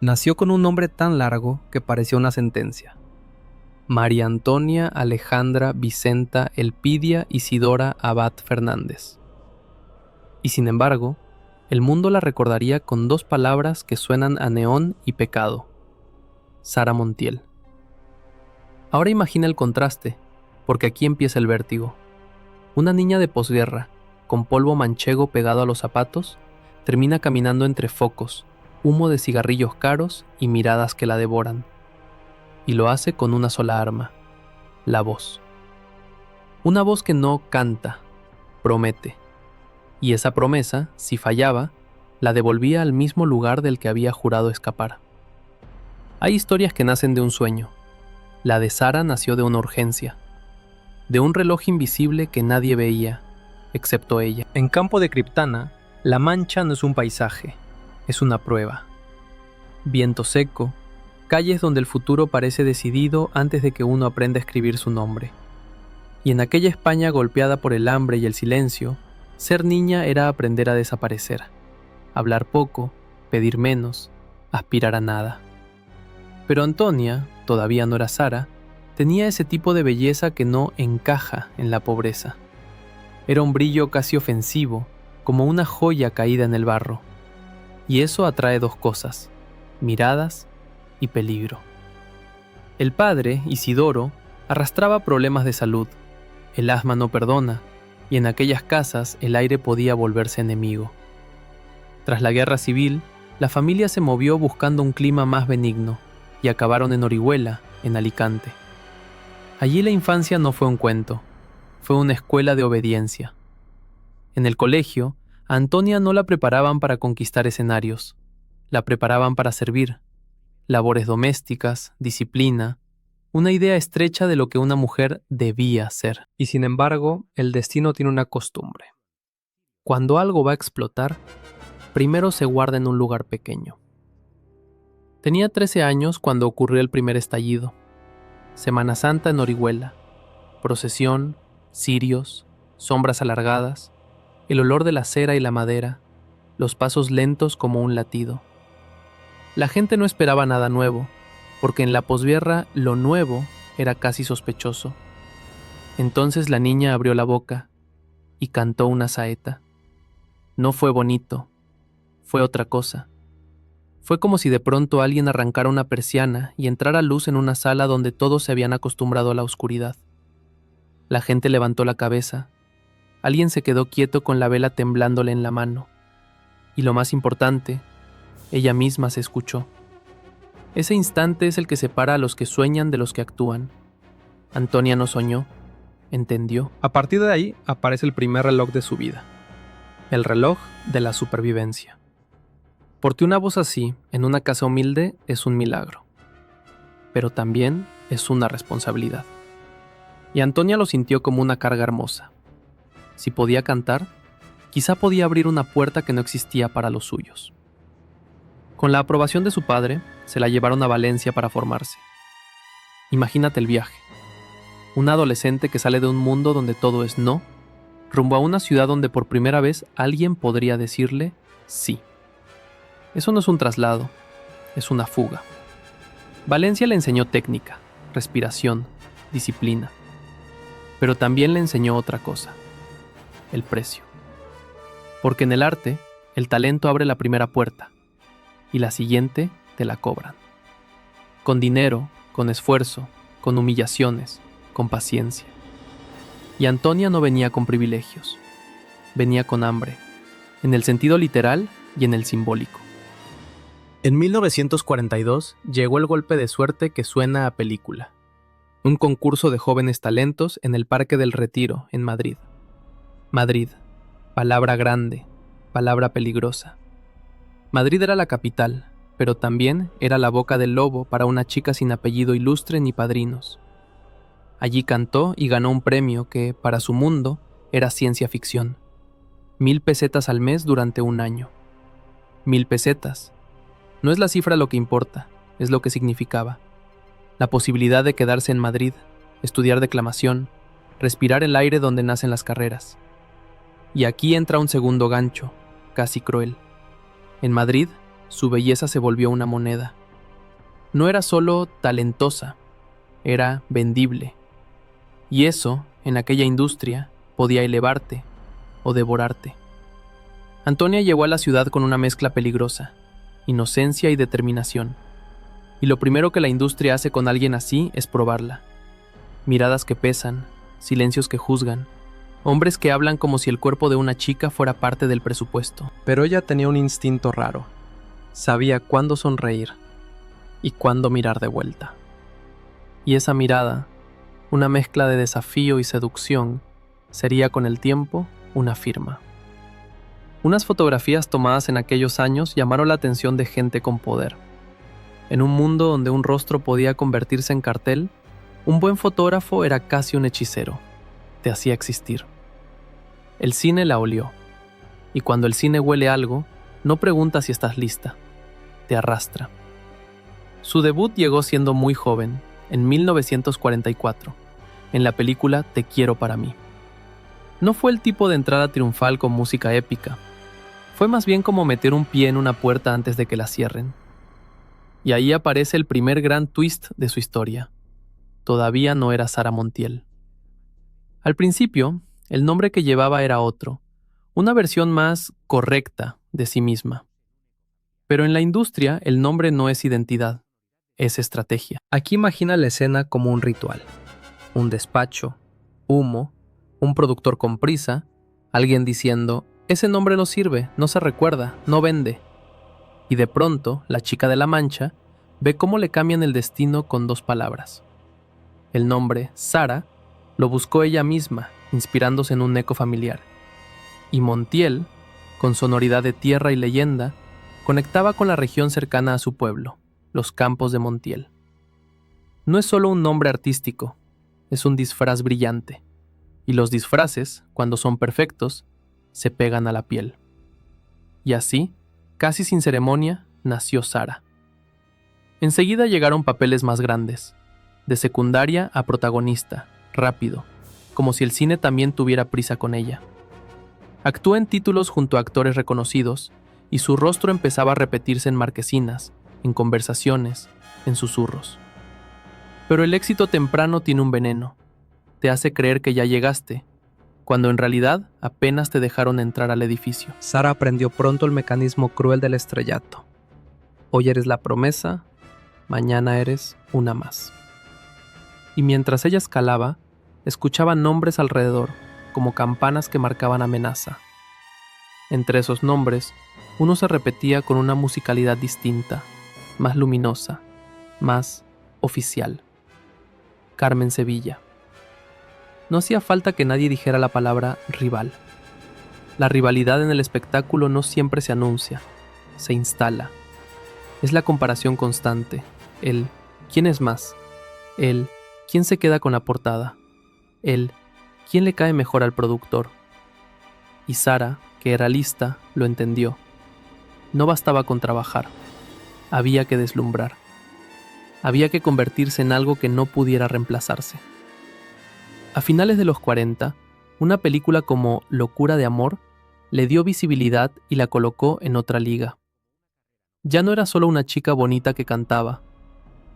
Nació con un nombre tan largo que parecía una sentencia. María Antonia Alejandra Vicenta Elpidia Isidora Abad Fernández. Y sin embargo, el mundo la recordaría con dos palabras que suenan a neón y pecado: Sara Montiel. Ahora imagina el contraste, porque aquí empieza el vértigo. Una niña de posguerra, con polvo manchego pegado a los zapatos, termina caminando entre focos, humo de cigarrillos caros y miradas que la devoran. Y lo hace con una sola arma: la voz. Una voz que no canta, promete. Y esa promesa, si fallaba, la devolvía al mismo lugar del que había jurado escapar. Hay historias que nacen de un sueño. La de Sara nació de una urgencia, de un reloj invisible que nadie veía, excepto ella. En Campo de Criptana, la mancha no es un paisaje, es una prueba. Viento seco, calles donde el futuro parece decidido antes de que uno aprenda a escribir su nombre. Y en aquella España golpeada por el hambre y el silencio, ser niña era aprender a desaparecer, hablar poco, pedir menos, aspirar a nada. Pero Antonia, todavía no era Sara, tenía ese tipo de belleza que no encaja en la pobreza. Era un brillo casi ofensivo, como una joya caída en el barro. Y eso atrae dos cosas: miradas y peligro. El padre, Isidoro, arrastraba problemas de salud. El asma no perdona, y en aquellas casas el aire podía volverse enemigo. Tras la guerra civil, la familia se movió buscando un clima más benigno, y acabaron en Orihuela, en Alicante. Allí la infancia no fue un cuento, fue una escuela de obediencia. En el colegio, a Antonia no la preparaban para conquistar escenarios, la preparaban para servir. Labores domésticas, disciplina, una idea estrecha de lo que una mujer debía ser. Y sin embargo, el destino tiene una costumbre. Cuando algo va a explotar, primero se guarda en un lugar pequeño. Tenía 13 años cuando ocurrió el primer estallido. Semana Santa en Orihuela. Procesión, cirios, sombras alargadas, el olor de la cera y la madera, los pasos lentos como un latido. La gente no esperaba nada nuevo, porque en la posguerra lo nuevo era casi sospechoso. Entonces la niña abrió la boca y cantó una saeta. No fue bonito, fue otra cosa. Fue como si de pronto alguien arrancara una persiana y entrara luz en una sala donde todos se habían acostumbrado a la oscuridad. La gente levantó la cabeza. Alguien se quedó quieto con la vela temblándole en la mano. Y lo más importante, ella misma se escuchó. Ese instante es el que separa a los que sueñan de los que actúan. Antonia no soñó, entendió. A partir de ahí aparece el primer reloj de su vida. El reloj de la supervivencia. Porque una voz así, en una casa humilde, es un milagro. Pero también es una responsabilidad. Y Antonia lo sintió como una carga hermosa. Si podía cantar, quizá podía abrir una puerta que no existía para los suyos. Con la aprobación de su padre, se la llevaron a Valencia para formarse. Imagínate el viaje. Un adolescente que sale de un mundo donde todo es no, rumbo a una ciudad donde por primera vez alguien podría decirle sí. Eso no es un traslado, es una fuga. Valencia le enseñó técnica, respiración, disciplina. Pero también le enseñó otra cosa: el precio. Porque en el arte, el talento abre la primera puerta, y la siguiente te la cobran. Con dinero, con esfuerzo, con humillaciones, con paciencia. Y Antonia no venía con privilegios. Venía con hambre, en el sentido literal y en el simbólico. En 1942 llegó el golpe de suerte que suena a película. Un concurso de jóvenes talentos en el Parque del Retiro, en Madrid. Madrid, palabra grande, palabra peligrosa. Madrid era la capital, pero también era la boca del lobo para una chica sin apellido ilustre ni padrinos. Allí cantó y ganó un premio que, para su mundo, era ciencia ficción. 1,000 pesetas al mes durante un año. 1,000 pesetas. No es la cifra lo que importa, es lo que significaba. La posibilidad de quedarse en Madrid, estudiar declamación, respirar el aire donde nacen las carreras. Y aquí entra un segundo gancho, casi cruel. En Madrid, su belleza se volvió una moneda. No era solo talentosa, era vendible. Y eso, en aquella industria, podía elevarte o devorarte. Antonia llegó a la ciudad con una mezcla peligrosa, inocencia y determinación. Y lo primero que la industria hace con alguien así es probarla. Miradas que pesan, silencios que juzgan, hombres que hablan como si el cuerpo de una chica fuera parte del presupuesto. Pero ella tenía un instinto raro. Sabía cuándo sonreír y cuándo mirar de vuelta. Y esa mirada, una mezcla de desafío y seducción, sería con el tiempo una firma. Unas fotografías tomadas en aquellos años llamaron la atención de gente con poder. En un mundo donde un rostro podía convertirse en cartel, un buen fotógrafo era casi un hechicero. Te hacía existir. El cine la olió. Y cuando el cine huele algo, no pregunta si estás lista. Te arrastra. Su debut llegó siendo muy joven, en 1944, en la película Te quiero para mí. No fue el tipo de entrada triunfal con música épica. Fue más bien como meter un pie en una puerta antes de que la cierren. Y ahí aparece el primer gran twist de su historia. Todavía no era Sara Montiel. Al principio, el nombre que llevaba era otro, una versión más correcta de sí misma. Pero en la industria, el nombre no es identidad, es estrategia. Aquí imagina la escena como un ritual. Un despacho, humo, un productor con prisa, alguien diciendo, ese nombre no sirve, no se recuerda, no vende. Y de pronto, la chica de la mancha ve cómo le cambian el destino con 2 palabras. El nombre, Sara, lo buscó ella misma, inspirándose en un eco familiar. Y Montiel, con sonoridad de tierra y leyenda, conectaba con la región cercana a su pueblo, los Campos de Montiel. No es solo un nombre artístico, es un disfraz brillante. Y los disfraces, cuando son perfectos, se pegan a la piel. Y así, casi sin ceremonia, nació Sara. Enseguida llegaron papeles más grandes, de secundaria a protagonista, rápido, como si el cine también tuviera prisa con ella. Actuó en títulos junto a actores reconocidos, y su rostro empezaba a repetirse en marquesinas, en conversaciones, en susurros. Pero el éxito temprano tiene un veneno. Te hace creer que ya llegaste, cuando en realidad apenas te dejaron entrar al edificio. Sara aprendió pronto el mecanismo cruel del estrellato. Hoy eres la promesa, mañana eres una más. Y mientras ella escalaba, escuchaba nombres alrededor, como campanas que marcaban amenaza. Entre esos nombres, uno se repetía con una musicalidad distinta, más luminosa, más oficial. Carmen Sevilla. No hacía falta que nadie dijera la palabra rival. La rivalidad en el espectáculo no siempre se anuncia, se instala. Es la comparación constante, el ¿quién es más? El ¿quién se queda con la portada? El ¿quién le cae mejor al productor? Y Sara, que era lista, lo entendió. No bastaba con trabajar, había que deslumbrar. Había que convertirse en algo que no pudiera reemplazarse. A finales de los 40, una película como Locura de amor le dio visibilidad y la colocó en otra liga. Ya no era solo una chica bonita que cantaba,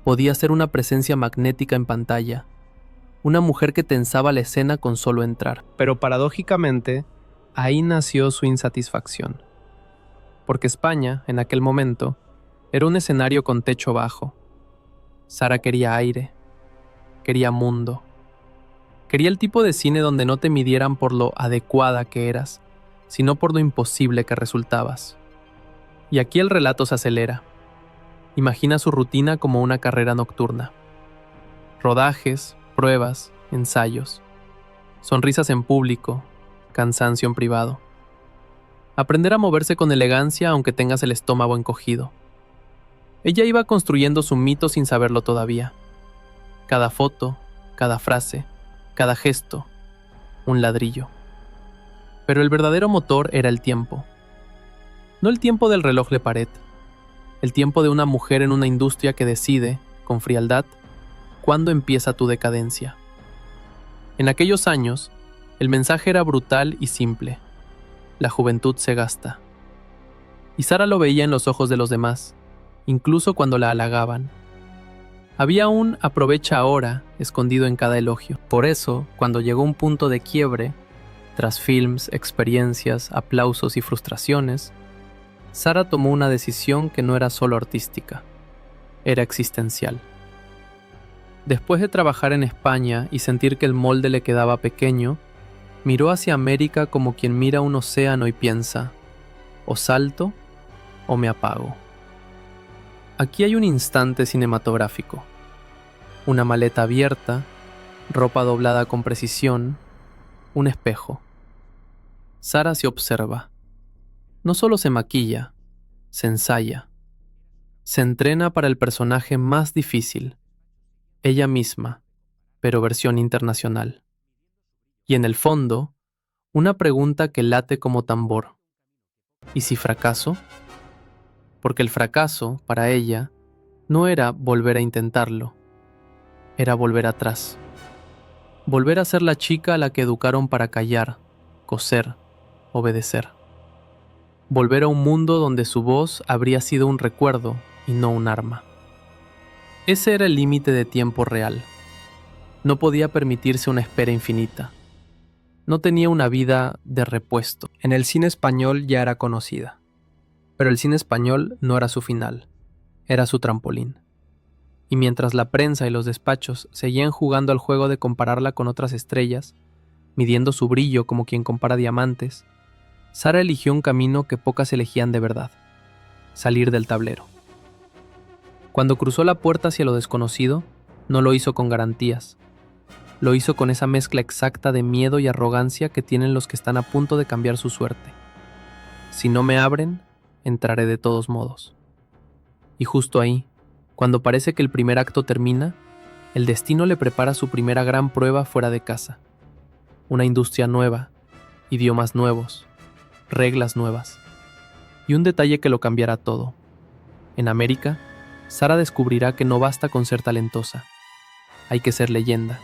podía ser una presencia magnética en pantalla, una mujer que tensaba la escena con solo entrar. Pero paradójicamente, ahí nació su insatisfacción. Porque España, en aquel momento, era un escenario con techo bajo. Sara quería aire, quería mundo. Quería el tipo de cine donde no te midieran por lo adecuada que eras, sino por lo imposible que resultabas. Y aquí el relato se acelera. Imagina su rutina como una carrera nocturna. Rodajes, pruebas, ensayos. Sonrisas en público, cansancio en privado. Aprender a moverse con elegancia aunque tengas el estómago encogido. Ella iba construyendo su mito sin saberlo todavía. Cada foto, cada frase, cada gesto, un ladrillo. Pero el verdadero motor era el tiempo. No el tiempo del reloj de pared, el tiempo de una mujer en una industria que decide, con frialdad, cuándo empieza tu decadencia. En aquellos años, el mensaje era brutal y simple. La juventud se gasta. Y Sara lo veía en los ojos de los demás, incluso cuando la halagaban. Había un aprovecha ahora escondido en cada elogio. Por eso, cuando llegó un punto de quiebre, tras films, experiencias, aplausos y frustraciones, Sara tomó una decisión que no era solo artística, era existencial. Después de trabajar en España y sentir que el molde le quedaba pequeño, miró hacia América como quien mira un océano y piensa, o salto o me apago. Aquí hay un instante cinematográfico. Una maleta abierta, ropa doblada con precisión, un espejo. Sara se observa. No solo se maquilla, se ensaya. Se entrena para el personaje más difícil, ella misma, pero versión internacional. Y en el fondo, una pregunta que late como tambor. ¿Y si fracaso? Porque el fracaso, para ella, no era volver a intentarlo, era volver atrás. Volver a ser la chica a la que educaron para callar, coser, obedecer. Volver a un mundo donde su voz habría sido un recuerdo y no un arma. Ese era el límite de tiempo real. No podía permitirse una espera infinita. No tenía una vida de repuesto. En el cine español ya era conocida. Pero el cine español no era su final, era su trampolín. Y mientras la prensa y los despachos seguían jugando al juego de compararla con otras estrellas, midiendo su brillo como quien compara diamantes, Sara eligió un camino que pocas elegían de verdad: salir del tablero. Cuando cruzó la puerta hacia lo desconocido, no lo hizo con garantías. Lo hizo con esa mezcla exacta de miedo y arrogancia que tienen los que están a punto de cambiar su suerte. Si no me abren, entraré de todos modos. Y justo ahí, cuando parece que el primer acto termina, el destino le prepara su primera gran prueba fuera de casa. Una industria nueva, idiomas nuevos, reglas nuevas. Y un detalle que lo cambiará todo. En América, Sara descubrirá que no basta con ser talentosa. Hay que ser leyenda.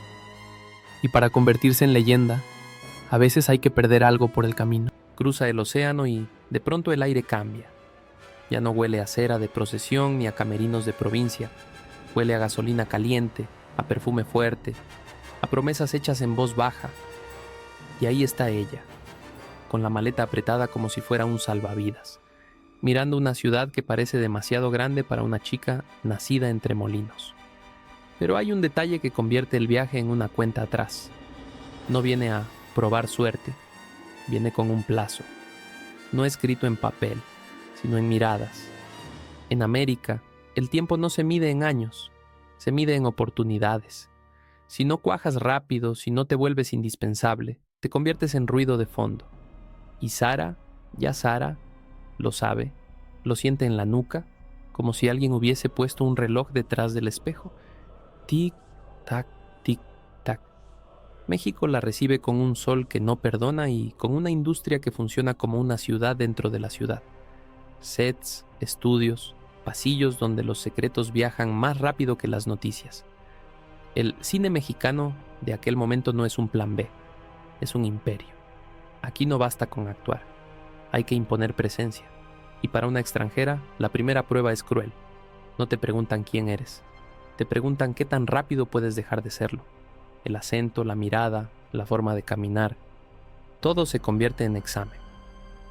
Y para convertirse en leyenda, a veces hay que perder algo por el camino. Cruza el océano y de pronto el aire cambia. Ya no huele a cera de procesión ni a camerinos de provincia. Huele a gasolina caliente, a perfume fuerte, a promesas hechas en voz baja. Y ahí está ella, con la maleta apretada como si fuera un salvavidas, mirando una ciudad que parece demasiado grande para una chica nacida entre molinos. Pero hay un detalle que convierte el viaje en una cuenta atrás. No viene a probar suerte, viene con un plazo, no escrito en papel, sino en miradas. En América, el tiempo no se mide en años, se mide en oportunidades. Si no cuajas rápido, si no te vuelves indispensable, te conviertes en ruido de fondo. Y Sara, lo sabe, lo siente en la nuca, como si alguien hubiese puesto un reloj detrás del espejo. Tic-tac, tic-tac. México la recibe con un sol que no perdona y con una industria que funciona como una ciudad dentro de la ciudad. Sets, estudios, pasillos donde los secretos viajan más rápido que las noticias. El cine mexicano de aquel momento no es un plan B, es un imperio. Aquí no basta con actuar, hay que imponer presencia. Y para una extranjera, la primera prueba es cruel. No te preguntan quién eres, te preguntan qué tan rápido puedes dejar de serlo. El acento, la mirada, la forma de caminar, todo se convierte en examen.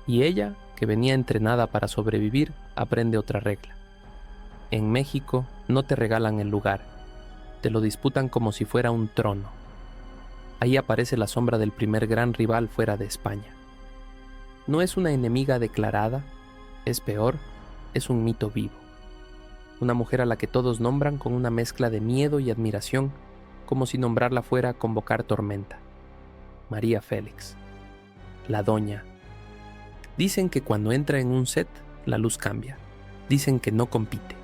Y ella, que venía entrenada para sobrevivir, aprende otra regla. En México no te regalan el lugar, te lo disputan como si fuera un trono. Ahí aparece la sombra del primer gran rival fuera de España. No es una enemiga declarada, es peor, es un mito vivo. Una mujer a la que todos nombran con una mezcla de miedo y admiración, como si nombrarla fuera convocar tormenta. María Félix, la doña. Dicen que cuando entra en un set, la luz cambia. Dicen que no compite.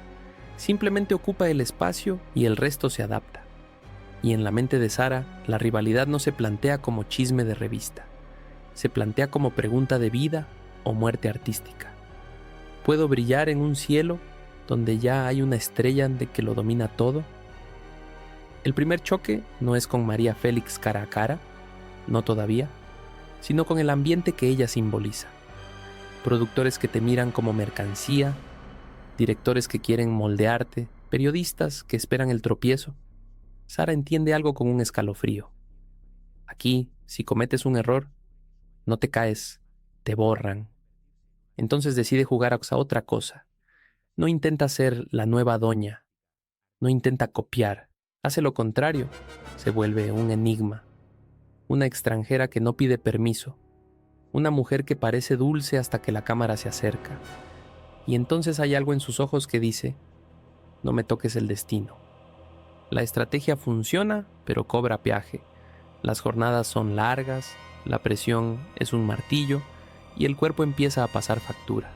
Simplemente ocupa el espacio y el resto se adapta. Y en la mente de Sara, la rivalidad no se plantea como chisme de revista. Se plantea como pregunta de vida o muerte artística. ¿Puedo brillar en un cielo donde ya hay una estrella de que lo domina todo? El primer choque no es con María Félix cara a cara, no todavía, sino con el ambiente que ella simboliza. productores que te miran como mercancía, directores que quieren moldearte, periodistas que esperan el tropiezo. Sara entiende algo con un escalofrío. Aquí, si cometes un error, no te caes, te borran. Entonces decide jugar a otra cosa. No intenta ser la nueva doña, no intenta copiar, hace lo contrario, se vuelve un enigma, una extranjera que no pide permiso, una mujer que parece dulce hasta que la cámara se acerca. Y entonces hay algo en sus ojos que dice, no me toques el destino. La estrategia funciona, pero cobra peaje. Las jornadas son largas, la presión es un martillo y el cuerpo empieza a pasar factura.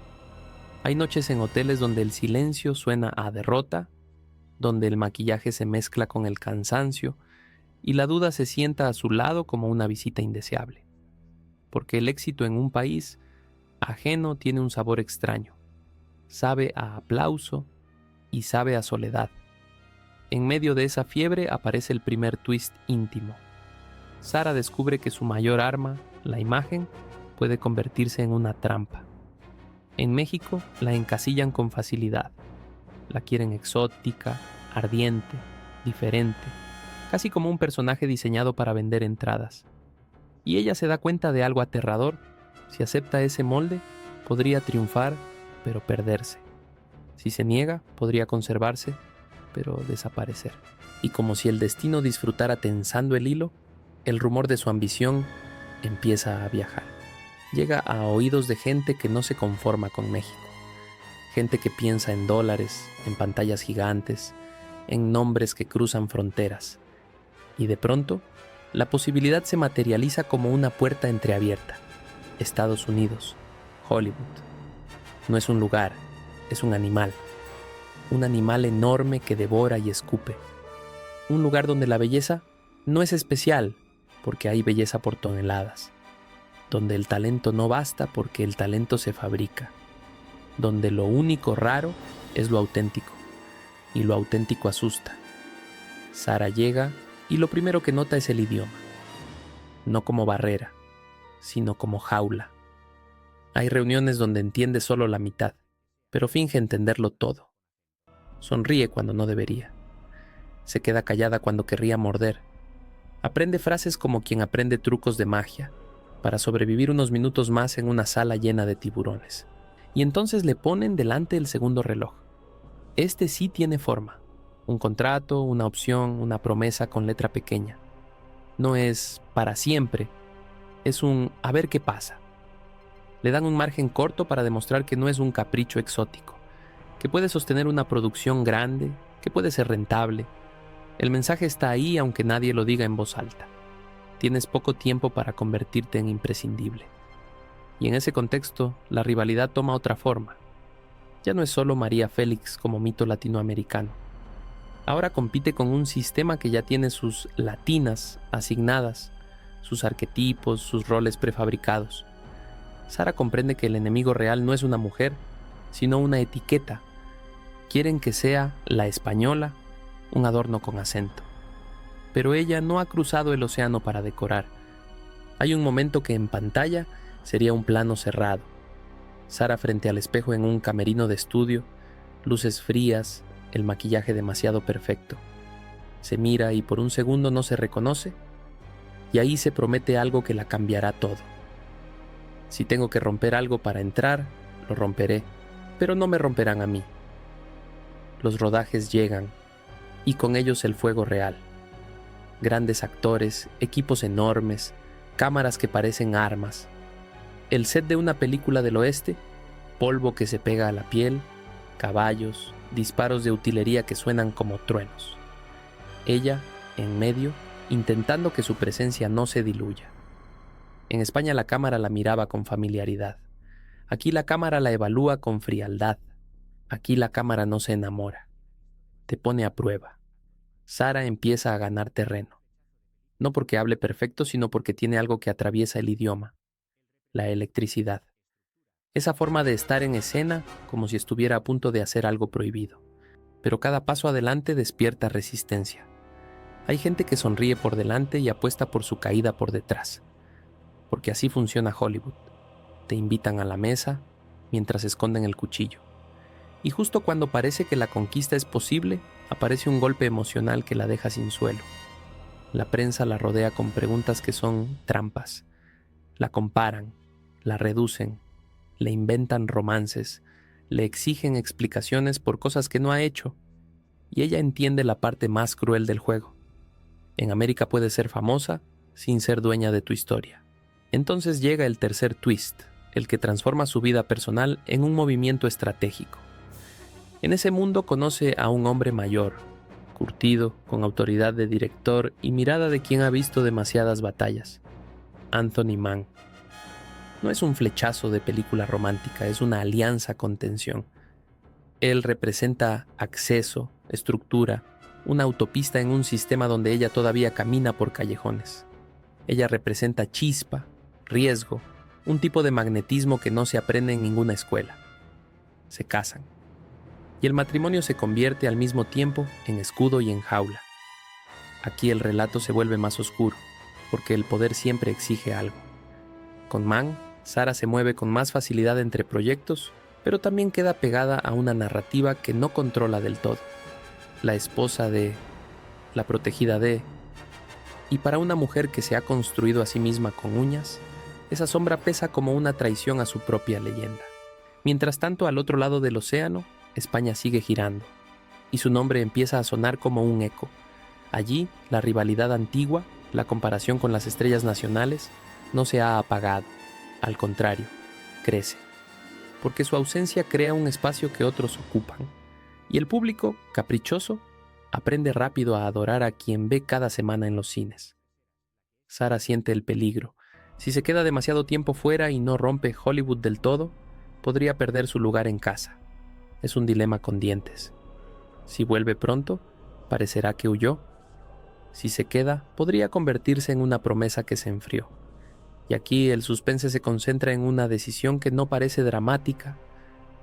Hay noches en hoteles donde el silencio suena a derrota, donde el maquillaje se mezcla con el cansancio y la duda se sienta a su lado como una visita indeseable. Porque el éxito en un país ajeno tiene un sabor extraño. Sabe a aplauso y sabe a soledad. En medio de esa fiebre aparece el primer twist íntimo. Sara descubre que su mayor arma, la imagen, puede convertirse en una trampa. En México la encasillan con facilidad. La quieren exótica, ardiente, diferente, casi como un personaje diseñado para vender entradas. Y ella se da cuenta de algo aterrador. Si acepta ese molde, podría triunfar, pero perderse. Si se niega, podría conservarse, pero desaparecer. Y como si el destino disfrutara tensando el hilo, el rumor de su ambición empieza a viajar. Llega a oídos de gente que no se conforma con México. Gente que piensa en dólares, en pantallas gigantes, en nombres que cruzan fronteras. Y de pronto, la posibilidad se materializa como una puerta entreabierta. Estados Unidos, Hollywood. No es un lugar, es un animal. Un animal enorme que devora y escupe. Un lugar donde la belleza no es especial, porque hay belleza por toneladas. Donde el talento no basta porque el talento se fabrica. Donde lo único raro es lo auténtico, y lo auténtico asusta. Sara llega y lo primero que nota es el idioma. No como barrera, sino como jaula. Hay reuniones donde entiende solo la mitad, pero finge entenderlo todo. Sonríe cuando no debería. Se queda callada cuando querría morder. Aprende frases como quien aprende trucos de magia, para sobrevivir unos minutos más en una sala llena de tiburones. Y entonces le ponen delante el segundo reloj. Este sí tiene forma. Un contrato, una opción, una promesa con letra pequeña. No es para siempre, es un a ver qué pasa. Le dan un margen corto para demostrar que no es un capricho exótico, que puede sostener una producción grande, que puede ser rentable. El mensaje está ahí aunque nadie lo diga en voz alta. Tienes poco tiempo para convertirte en imprescindible. Y en ese contexto, la rivalidad toma otra forma. Ya no es solo María Félix como mito latinoamericano. Ahora compite con un sistema que ya tiene sus latinas asignadas, sus arquetipos, sus roles prefabricados. Sara comprende que el enemigo real no es una mujer, sino una etiqueta. Quieren que sea la española, un adorno con acento. Pero ella no ha cruzado el océano para decorar. Hay un momento que en pantalla sería un plano cerrado. Sara frente al espejo en un camerino de estudio, luces frías, el maquillaje demasiado perfecto. Se mira y por un segundo no se reconoce, y ahí se promete algo que la cambiará todo. Si tengo que romper algo para entrar, lo romperé, pero no me romperán a mí. Los rodajes llegan, y con ellos el fuego real. Grandes actores, equipos enormes, cámaras que parecen armas. El set de una película del oeste, polvo que se pega a la piel, caballos, disparos de utilería que suenan como truenos. Ella, en medio, intentando que su presencia no se diluya. En España la cámara la miraba con familiaridad. Aquí la cámara la evalúa con frialdad. Aquí la cámara no se enamora. Te pone a prueba. Sara empieza a ganar terreno. No porque hable perfecto, sino porque tiene algo que atraviesa el idioma. La electricidad. Esa forma de estar en escena como si estuviera a punto de hacer algo prohibido. Pero cada paso adelante despierta resistencia. Hay gente que sonríe por delante y apuesta por su caída por detrás. Porque así funciona Hollywood. Te invitan a la mesa, mientras esconden el cuchillo. Y justo cuando parece que la conquista es posible, aparece un golpe emocional que la deja sin suelo. La prensa la rodea con preguntas que son trampas. La comparan, la reducen, le inventan romances, le exigen explicaciones por cosas que no ha hecho, y ella entiende la parte más cruel del juego. En América puedes ser famosa sin ser dueña de tu historia. Entonces llega el tercer twist, el que transforma su vida personal en un movimiento estratégico. En ese mundo conoce a un hombre mayor, curtido, con autoridad de director y mirada de quien ha visto demasiadas batallas. Anthony Mann. No es un flechazo de película romántica, es una alianza con tensión. Él representa acceso, estructura, una autopista en un sistema donde ella todavía camina por callejones. Ella representa chispa, riesgo, un tipo de magnetismo que no se aprende en ninguna escuela. Se casan. Y el matrimonio se convierte al mismo tiempo en escudo y en jaula. Aquí el relato se vuelve más oscuro, porque el poder siempre exige algo. Con Mann, Sara se mueve con más facilidad entre proyectos, pero también queda pegada a una narrativa que no controla del todo. La esposa de, la protegida de, y para una mujer que se ha construido a sí misma con uñas, esa sombra pesa como una traición a su propia leyenda. Mientras tanto, al otro lado del océano, España sigue girando, y su nombre empieza a sonar como un eco. Allí, la rivalidad antigua, la comparación con las estrellas nacionales, no se ha apagado. Al contrario, crece. Porque su ausencia crea un espacio que otros ocupan. Y el público, caprichoso, aprende rápido a adorar a quien ve cada semana en los cines. Sara siente el peligro. Si se queda demasiado tiempo fuera y no rompe Hollywood del todo, podría perder su lugar en casa. Es un dilema con dientes. Si vuelve pronto, parecerá que huyó. Si se queda, podría convertirse en una promesa que se enfrió. Y aquí el suspense se concentra en una decisión que no parece dramática,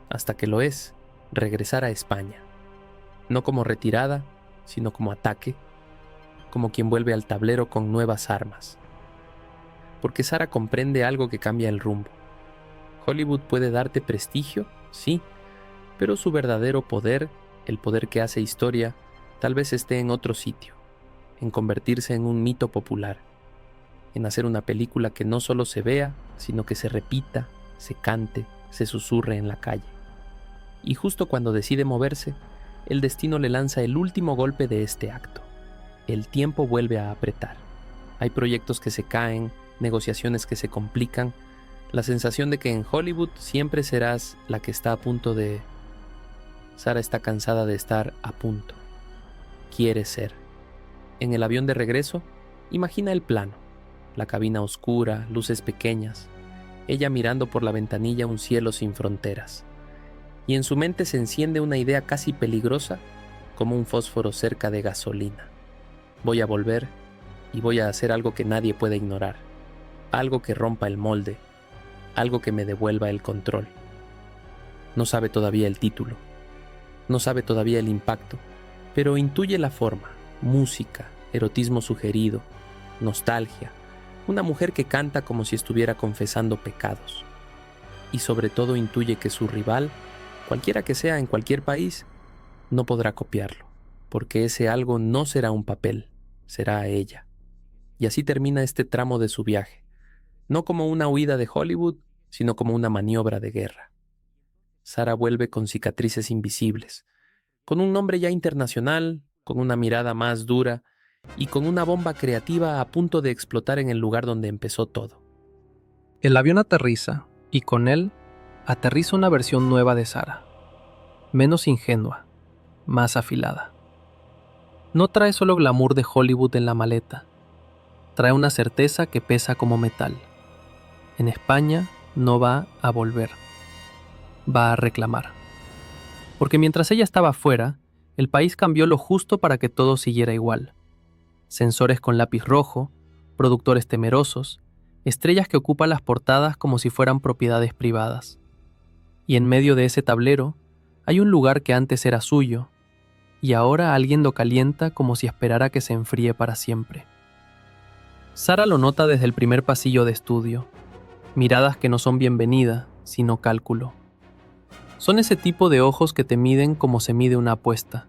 hasta que lo es, regresar a España. No como retirada, sino como ataque, como quien vuelve al tablero con nuevas armas. Porque Sara comprende algo que cambia el rumbo. Hollywood puede darte prestigio, sí, pero su verdadero poder, el poder que hace historia, tal vez esté en otro sitio, en convertirse en un mito popular, en hacer una película que no solo se vea, sino que se repita, se cante, se susurre en la calle. Y justo cuando decide moverse, el destino le lanza el último golpe de este acto. El tiempo vuelve a apretar. Hay proyectos que se caen, negociaciones que se complican, la sensación de que en Hollywood siempre serás la que está a punto de... Sara está cansada de estar a punto. Quiere ser. En el avión de regreso, imagina el plano. La cabina oscura, luces pequeñas, ella mirando por la ventanilla un cielo sin fronteras. Y en su mente se enciende una idea casi peligrosa, como un fósforo cerca de gasolina. Voy a volver y voy a hacer algo que nadie puede ignorar. Algo que rompa el molde, algo que me devuelva el control. No sabe todavía el título, no sabe todavía el impacto, pero intuye la forma, música, erotismo sugerido, nostalgia, una mujer que canta como si estuviera confesando pecados. Y sobre todo intuye que su rival, cualquiera que sea en cualquier país, no podrá copiarlo, porque ese algo no será un papel, será ella. Y así termina este tramo de su viaje, no como una huida de Hollywood, sino como una maniobra de guerra. Sara vuelve con cicatrices invisibles, con un nombre ya internacional, con una mirada más dura y con una bomba creativa a punto de explotar en el lugar donde empezó todo. El avión aterriza, y con él aterriza una versión nueva de Sara, menos ingenua, más afilada. No trae solo glamour de Hollywood en la maleta, trae una certeza que pesa como metal. En España no va a volver, va a reclamar. Porque mientras ella estaba fuera, el país cambió lo justo para que todo siguiera igual. Sensores con lápiz rojo, productores temerosos, estrellas que ocupan las portadas como si fueran propiedades privadas. Y en medio de ese tablero hay un lugar que antes era suyo, y ahora alguien lo calienta como si esperara que se enfríe para siempre. Sara lo nota desde el primer pasillo de estudio, miradas que no son bienvenida, sino cálculo. Son ese tipo de ojos que te miden como se mide una apuesta.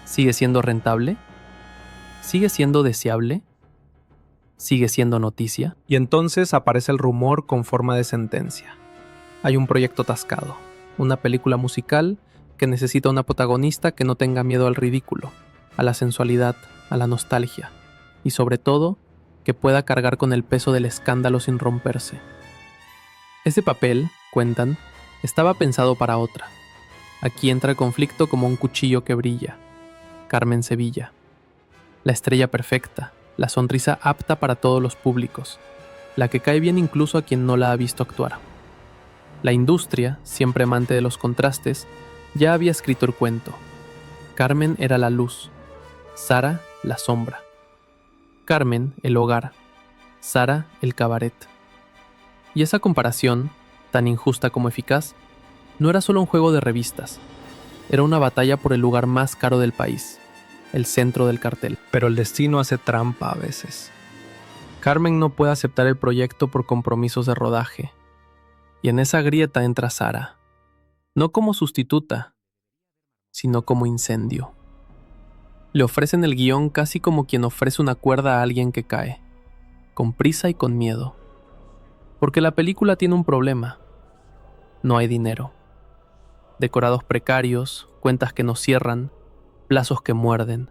¿Sigue siendo rentable? ¿Sigue siendo deseable? ¿Sigue siendo noticia? Y entonces aparece el rumor con forma de sentencia. Hay un proyecto atascado, una película musical que necesita una protagonista que no tenga miedo al ridículo, a la sensualidad, a la nostalgia y sobre todo, que pueda cargar con el peso del escándalo sin romperse. Ese papel, cuentan, estaba pensado para otra. Aquí entra el conflicto como un cuchillo que brilla. Carmen Sevilla. La estrella perfecta, la sonrisa apta para todos los públicos, la que cae bien incluso a quien no la ha visto actuar. La industria, siempre amante de los contrastes, ya había escrito el cuento. Carmen era la luz, Sara la sombra. Carmen el hogar, Sara el cabaret. Y esa comparación, tan injusta como eficaz, no era solo un juego de revistas, era una batalla por el lugar más caro del país, el centro del cartel. Pero el destino hace trampa a veces. Carmen no puede aceptar el proyecto por compromisos de rodaje, y en esa grieta entra Sara, no como sustituta, sino como incendio. Le ofrecen el guión casi como quien ofrece una cuerda a alguien que cae, con prisa y con miedo. Porque la película tiene un problema. No hay dinero. Decorados precarios, cuentas que no cierran, plazos que muerden.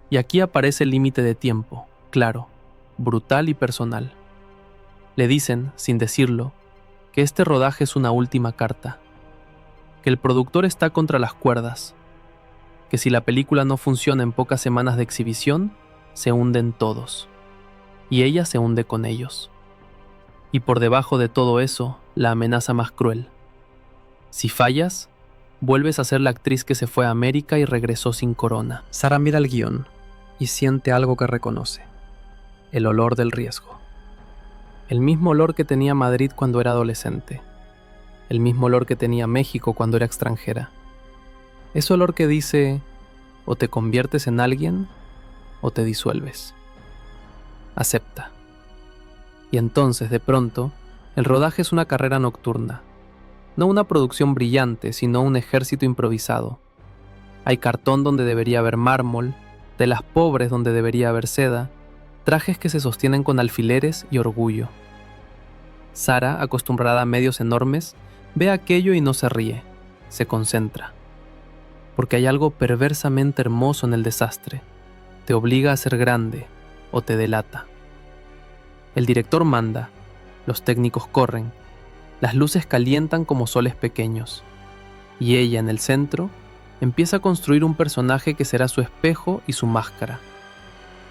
Y aquí aparece el límite de tiempo, claro, brutal y personal. Le dicen, sin decirlo, que este rodaje es una última carta, que el productor está contra las cuerdas, que si la película no funciona en pocas semanas de exhibición, se hunden todos, y ella se hunde con ellos. Y por debajo de todo eso, la amenaza más cruel. Si fallas, vuelves a ser la actriz que se fue a América y regresó sin corona. Sara mira el guión y siente algo que reconoce. El olor del riesgo. El mismo olor que tenía Madrid cuando era adolescente. El mismo olor que tenía México cuando era extranjera. Ese olor que dice, o te conviertes en alguien, o te disuelves. Acepta. Y entonces, de pronto, el rodaje es una carrera nocturna. No una producción brillante, sino un ejército improvisado. Hay cartón donde debería haber mármol, telas pobres donde debería haber seda, trajes que se sostienen con alfileres y orgullo. Sara, acostumbrada a medios enormes, ve aquello y no se ríe, se concentra. Porque hay algo perversamente hermoso en el desastre. Te obliga a ser grande o te delata. El director manda, los técnicos corren, las luces calientan como soles pequeños, y ella en el centro empieza a construir un personaje que será su espejo y su máscara.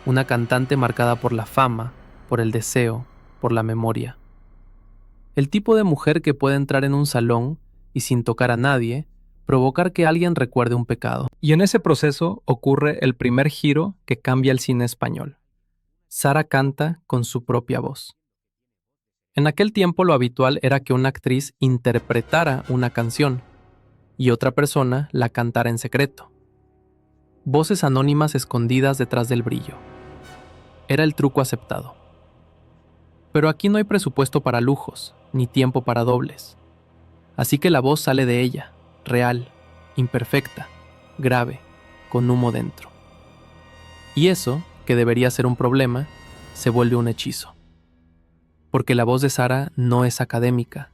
Una cantante marcada por la fama, por el deseo, por la memoria. El tipo de mujer que puede entrar en un salón y sin tocar a nadie, provocar que alguien recuerde un pecado. Y en ese proceso ocurre el primer giro que cambia el cine español. Sara canta con su propia voz. En aquel tiempo lo habitual era que una actriz interpretara una canción y otra persona la cantara en secreto. Voces anónimas escondidas detrás del brillo. Era el truco aceptado. Pero aquí no hay presupuesto para lujos, ni tiempo para dobles. Así que la voz sale de ella, real, imperfecta, grave, con humo dentro. Y eso, que debería ser un problema, se vuelve un hechizo. Porque la voz de Sara no es académica,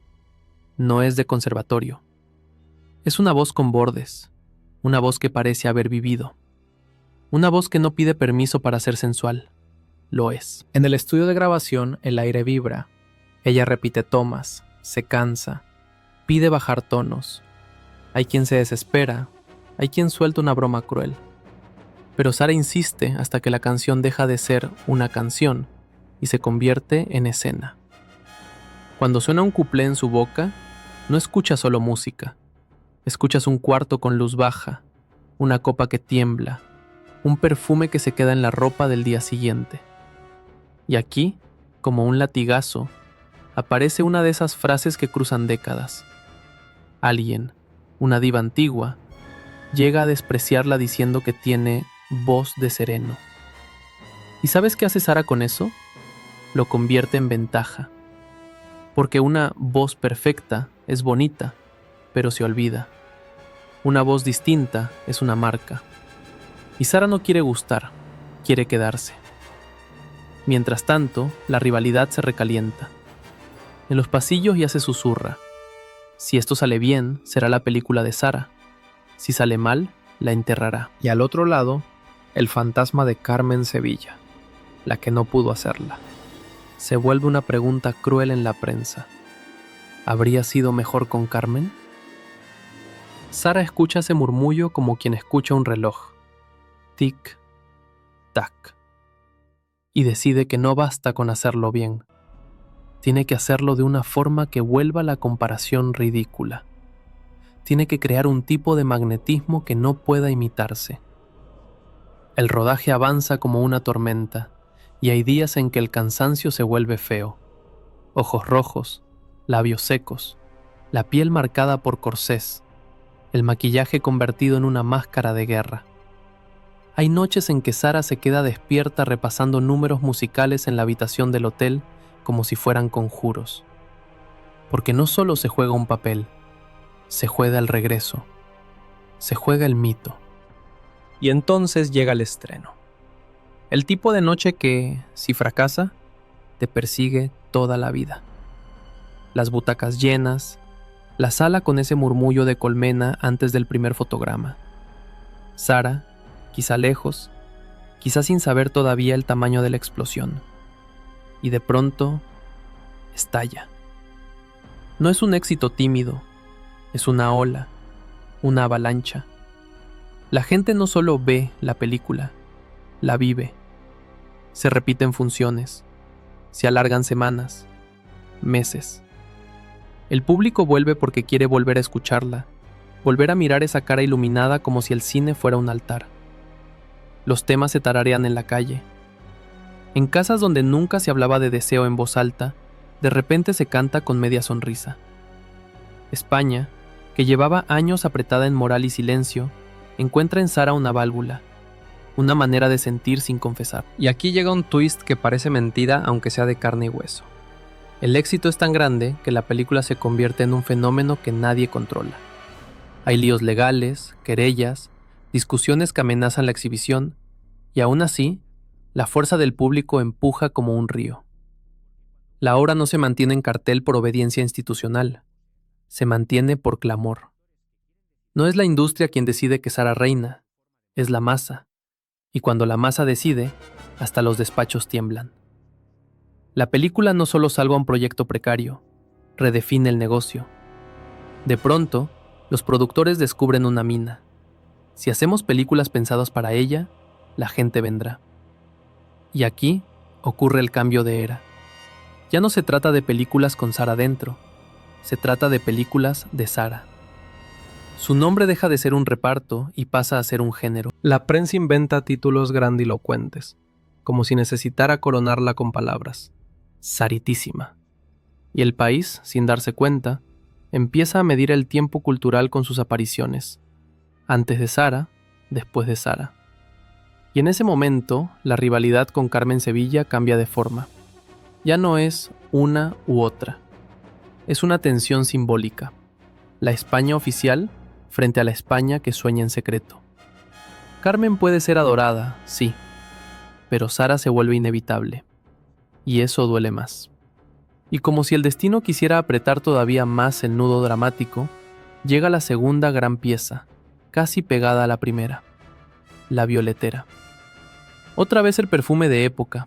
no es de conservatorio. Es una voz con bordes, una voz que parece haber vivido. Una voz que no pide permiso para ser sensual. Lo es. En el estudio de grabación el aire vibra. Ella repite tomas, se cansa, pide bajar tonos. Hay quien se desespera, hay quien suelta una broma cruel. Pero Sara insiste hasta que la canción deja de ser una canción y se convierte en escena. Cuando suena un cuplé en su boca, no escuchas solo música. Escuchas un cuarto con luz baja, una copa que tiembla, un perfume que se queda en la ropa del día siguiente. Y aquí, como un latigazo, aparece una de esas frases que cruzan décadas. Alguien, una diva antigua, llega a despreciarla diciendo que tiene voz de sereno. ¿Y sabes qué hace Sara con eso? Lo convierte en ventaja. Porque una voz perfecta es bonita, pero se olvida. Una voz distinta es una marca. Y Sara no quiere gustar, quiere quedarse. Mientras tanto, la rivalidad se recalienta. En los pasillos ya se susurra. Si esto sale bien, será la película de Sara. Si sale mal, la enterrará. Y al otro lado, el fantasma de Carmen Sevilla, la que no pudo hacerla. Se vuelve una pregunta cruel en la prensa. ¿Habría sido mejor con Carmen? Sara escucha ese murmullo como quien escucha un reloj. Tic, tac. Y decide que no basta con hacerlo bien. Tiene que hacerlo de una forma que vuelva la comparación ridícula. Tiene que crear un tipo de magnetismo que no pueda imitarse. El rodaje avanza como una tormenta, y hay días en que el cansancio se vuelve feo. Ojos rojos, labios secos, la piel marcada por corsés, el maquillaje convertido en una máscara de guerra. Hay noches en que Sara se queda despierta repasando números musicales en la habitación del hotel como si fueran conjuros. Porque no solo se juega un papel, se juega el regreso, se juega el mito. Y entonces llega el estreno. El tipo de noche que, si fracasa, te persigue toda la vida. Las butacas llenas, la sala con ese murmullo de colmena antes del primer fotograma. Sara, quizá lejos, quizá sin saber todavía el tamaño de la explosión. Y de pronto, estalla. No es un éxito tímido, es una ola, una avalancha. La gente no solo ve la película, la vive. Se repiten funciones, se alargan semanas, meses. El público vuelve porque quiere volver a escucharla, volver a mirar esa cara iluminada como si el cine fuera un altar. Los temas se tararean en la calle. En casas donde nunca se hablaba de deseo en voz alta, de repente se canta con media sonrisa. España, que llevaba años apretada en moral y silencio, encuentra en Sara una válvula, una manera de sentir sin confesar. Y aquí llega un twist que parece mentira aunque sea de carne y hueso. El éxito es tan grande que la película se convierte en un fenómeno que nadie controla. Hay líos legales, querellas, discusiones que amenazan la exhibición, y aún así, la fuerza del público empuja como un río. La obra no se mantiene en cartel por obediencia institucional, se mantiene por clamor. No es la industria quien decide que Sara reina, es la masa, y cuando la masa decide, hasta los despachos tiemblan. La película no solo salva un proyecto precario, redefine el negocio. De pronto, los productores descubren una mina. Si hacemos películas pensadas para ella, la gente vendrá. Y aquí ocurre el cambio de era. Ya no se trata de películas con Sara dentro, se trata de películas de Sara. Su nombre deja de ser un reparto y pasa a ser un género. La prensa inventa títulos grandilocuentes, como si necesitara coronarla con palabras. Saritísima. Y el país, sin darse cuenta, empieza a medir el tiempo cultural con sus apariciones. Antes de Sara, después de Sara. Y en ese momento, la rivalidad con Carmen Sevilla cambia de forma. Ya no es una u otra. Es una tensión simbólica. La España oficial frente a la España que sueña en secreto. Carmen puede ser adorada, sí, pero Sara se vuelve inevitable. Y eso duele más. Y como si el destino quisiera apretar todavía más el nudo dramático, llega la segunda gran pieza, casi pegada a la primera. La violetera. Otra vez el perfume de época,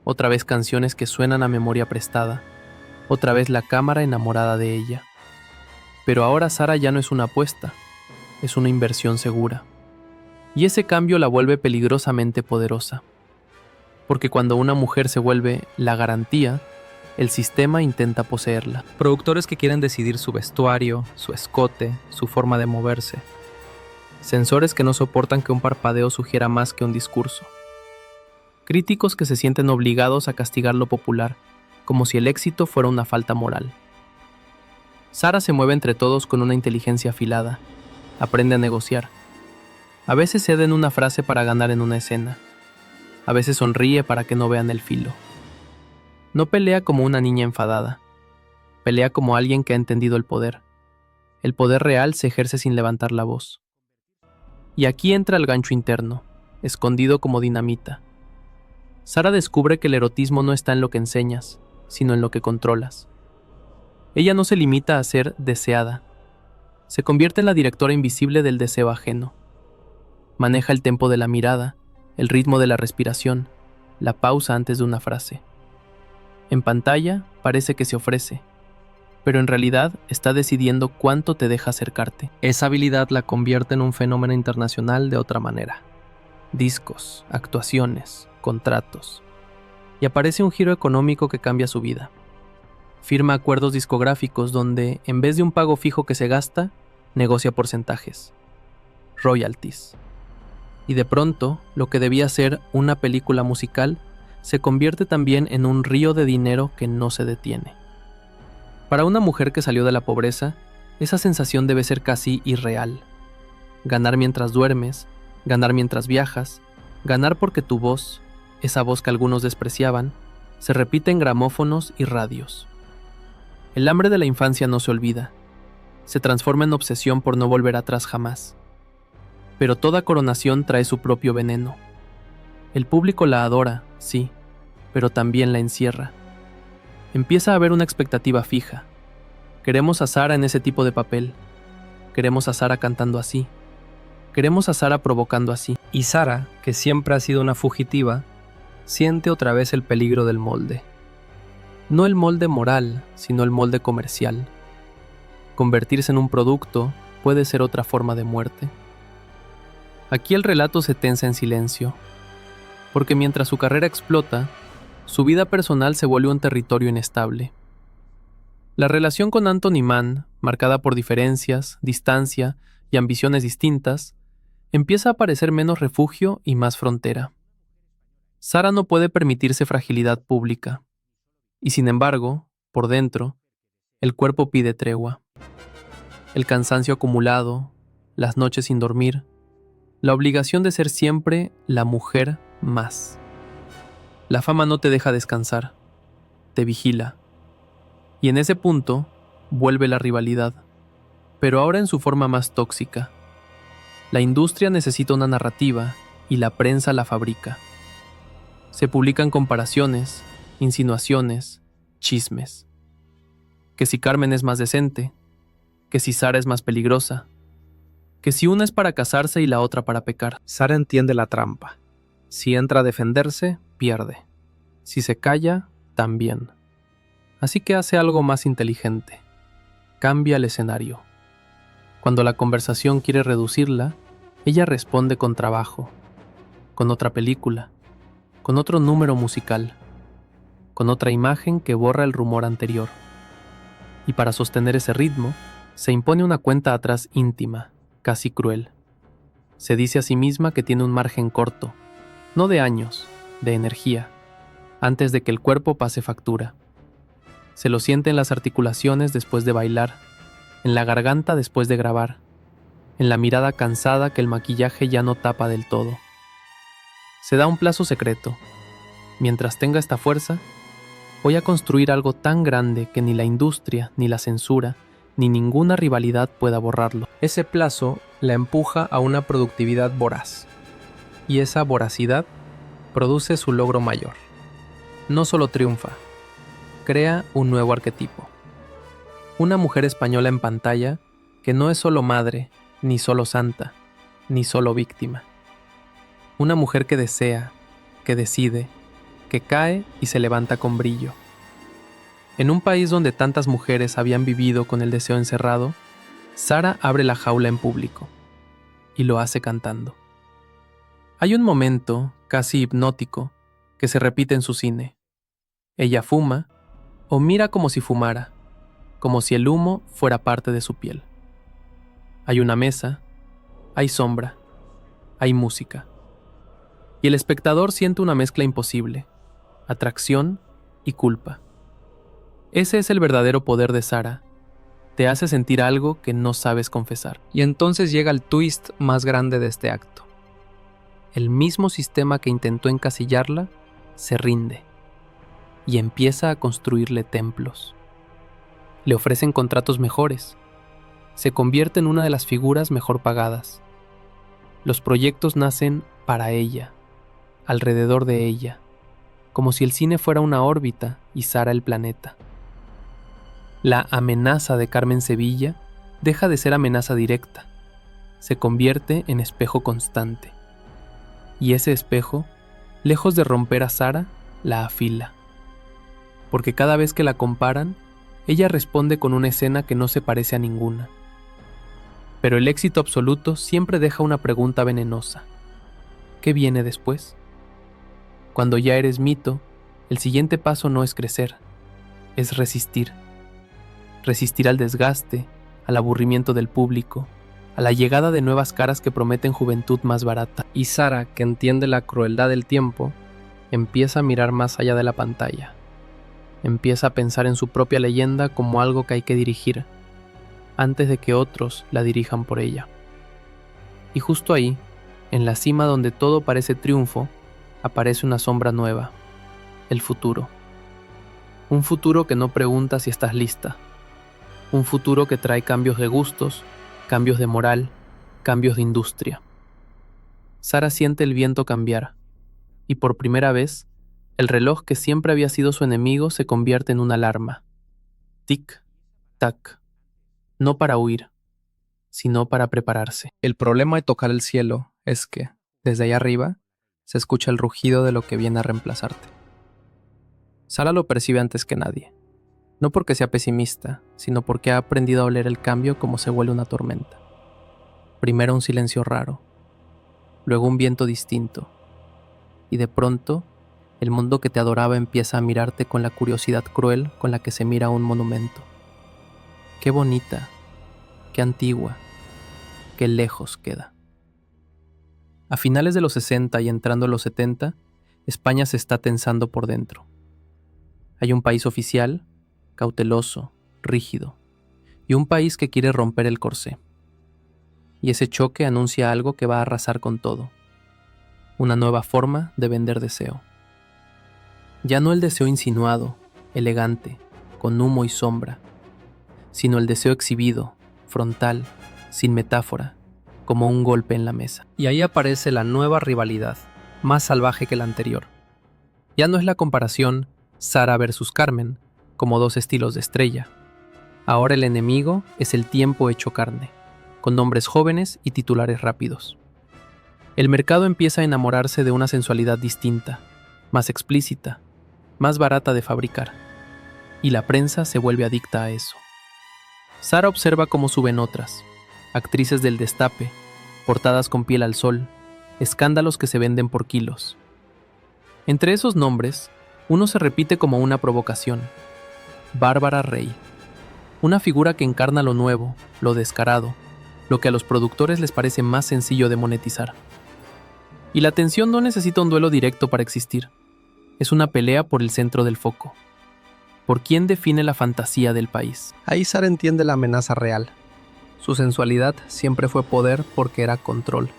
otra vez canciones que suenan a memoria prestada, otra vez la cámara enamorada de ella. Pero ahora Sara ya no es una apuesta, es una inversión segura. Y ese cambio la vuelve peligrosamente poderosa. Porque cuando una mujer se vuelve la garantía, el sistema intenta poseerla. Productores que quieren decidir su vestuario, su escote, su forma de moverse. Sensores que no soportan que un parpadeo sugiera más que un discurso. Críticos que se sienten obligados a castigar lo popular, como si el éxito fuera una falta moral. Sara se mueve entre todos con una inteligencia afilada. Aprende a negociar. A veces cede en una frase para ganar en una escena. A veces sonríe para que no vean el filo. No pelea como una niña enfadada. Pelea como alguien que ha entendido el poder. El poder real se ejerce sin levantar la voz. Y aquí entra el gancho interno, escondido como dinamita. Sara descubre que el erotismo no está en lo que enseñas, sino en lo que controlas. Ella no se limita a ser deseada. Se convierte en la directora invisible del deseo ajeno. Maneja el tempo de la mirada, el ritmo de la respiración, la pausa antes de una frase. En pantalla parece que se ofrece, pero en realidad está decidiendo cuánto te deja acercarte. Esa habilidad la convierte en un fenómeno internacional de otra manera. Discos, actuaciones, contratos. Y aparece un giro económico que cambia su vida. Firma acuerdos discográficos donde, en vez de un pago fijo que se gasta, negocia porcentajes. Royalties. Y de pronto, lo que debía ser una película musical se convierte también en un río de dinero que no se detiene. Para una mujer que salió de la pobreza, esa sensación debe ser casi irreal. Ganar mientras duermes, ganar mientras viajas, ganar porque tu voz, esa voz que algunos despreciaban, se repite en gramófonos y radios. El hambre de la infancia no se olvida. Se transforma en obsesión por no volver atrás jamás. Pero toda coronación trae su propio veneno. El público la adora, sí, pero también la encierra. Empieza a haber una expectativa fija. Queremos a Sara en ese tipo de papel. Queremos a Sara cantando así. Queremos a Sara provocando así. Y Sara, que siempre ha sido una fugitiva, siente otra vez el peligro del molde. No el molde moral, sino el molde comercial. Convertirse en un producto puede ser otra forma de muerte. Aquí el relato se tensa en silencio, porque mientras su carrera explota, su vida personal se vuelve un territorio inestable. La relación con Anthony Mann, marcada por diferencias, distancia y ambiciones distintas, empieza a parecer menos refugio y más frontera. Sara no puede permitirse fragilidad pública, y sin embargo, por dentro, el cuerpo pide tregua. El cansancio acumulado, las noches sin dormir, la obligación de ser siempre la mujer más. La fama no te deja descansar, te vigila. Y en ese punto, vuelve la rivalidad, pero ahora en su forma más tóxica. La industria necesita una narrativa y la prensa la fabrica. Se publican comparaciones, insinuaciones, chismes. Que si Carmen es más decente, que si Sara es más peligrosa, que si una es para casarse y la otra para pecar. Sara entiende la trampa. Si entra a defenderse, pierde. Si se calla, también. Así que hace algo más inteligente. Cambia el escenario. Cuando la conversación quiere reducirla, ella responde con trabajo, con otra película, con otro número musical, con otra imagen que borra el rumor anterior. Y para sostener ese ritmo, se impone una cuenta atrás íntima, casi cruel. Se dice a sí misma que tiene un margen corto, no de años, de energía, antes de que el cuerpo pase factura. Se lo siente en las articulaciones después de bailar, en la garganta después de grabar, en la mirada cansada que el maquillaje ya no tapa del todo. Se da un plazo secreto. Mientras tenga esta fuerza, voy a construir algo tan grande que ni la industria, ni la censura, ni ninguna rivalidad pueda borrarlo. Ese plazo la empuja a una productividad voraz. Y esa voracidad produce su logro mayor. No solo triunfa, crea un nuevo arquetipo. Una mujer española en pantalla que no es solo madre, ni solo santa, ni solo víctima. Una mujer que desea, que decide, que cae y se levanta con brillo. En un país donde tantas mujeres habían vivido con el deseo encerrado, Sara abre la jaula en público y lo hace cantando. Hay un momento, casi hipnótico, que se repite en su cine. Ella fuma o mira como si fumara, como si el humo fuera parte de su piel. Hay una mesa, hay sombra, hay música. Y el espectador siente una mezcla imposible, atracción y culpa. Ese es el verdadero poder de Sara. Te hace sentir algo que no sabes confesar. Y entonces llega el twist más grande de este acto. El mismo sistema que intentó encasillarla se rinde y empieza a construirle templos. Le ofrecen contratos mejores, se convierte en una de las figuras mejor pagadas. Los proyectos nacen para ella, alrededor de ella, como si el cine fuera una órbita y Sara el planeta. La amenaza de Carmen Sevilla deja de ser amenaza directa, se convierte en espejo constante. Y ese espejo, lejos de romper a Sara, la afila. Porque cada vez que la comparan, ella responde con una escena que no se parece a ninguna. Pero el éxito absoluto siempre deja una pregunta venenosa. ¿Qué viene después? Cuando ya eres mito, el siguiente paso no es crecer, es resistir. Resistir al desgaste, al aburrimiento del público, a la llegada de nuevas caras que prometen juventud más barata. Y Sara, que entiende la crueldad del tiempo, empieza a mirar más allá de la pantalla. Empieza a pensar en su propia leyenda como algo que hay que dirigir, antes de que otros la dirijan por ella. Y justo ahí, en la cima donde todo parece triunfo, aparece una sombra nueva, el futuro. Un futuro que no pregunta si estás lista. Un futuro que trae cambios de gustos, cambios de moral, cambios de industria. Sara siente el viento cambiar, y por primera vez, el reloj que siempre había sido su enemigo se convierte en una alarma. Tic, tac. No para huir, sino para prepararse. El problema de tocar el cielo es que, desde allá arriba, se escucha el rugido de lo que viene a reemplazarte. Sara lo percibe antes que nadie. No porque sea pesimista, sino porque ha aprendido a oler el cambio como se huele una tormenta. Primero un silencio raro, luego un viento distinto, y de pronto, el mundo que te adoraba empieza a mirarte con la curiosidad cruel con la que se mira un monumento. Qué bonita, qué antigua, qué lejos queda. A finales de los 60 y entrando a los 70, España se está tensando por dentro. Hay un país oficial, cauteloso, rígido, y un país que quiere romper el corsé. Y ese choque anuncia algo que va a arrasar con todo. Una nueva forma de vender deseo. Ya no el deseo insinuado, elegante, con humo y sombra, sino el deseo exhibido, frontal, sin metáfora, como un golpe en la mesa. Y ahí aparece la nueva rivalidad, más salvaje que la anterior. Ya no es la comparación Sara versus Carmen, como dos estilos de estrella. Ahora el enemigo es el tiempo hecho carne, con nombres jóvenes y titulares rápidos. El mercado empieza a enamorarse de una sensualidad distinta, más explícita, más barata de fabricar, y la prensa se vuelve adicta a eso. Sara observa cómo suben otras, actrices del destape, portadas con piel al sol, escándalos que se venden por kilos. Entre esos nombres, uno se repite como una provocación: Bárbara Rey, una figura que encarna lo nuevo, lo descarado, lo que a los productores les parece más sencillo de monetizar. Y la tensión no necesita un duelo directo para existir. Es una pelea por el centro del foco. ¿Por quién define la fantasía del país? Ahí Sara entiende la amenaza real. Su sensualidad siempre fue poder porque era control.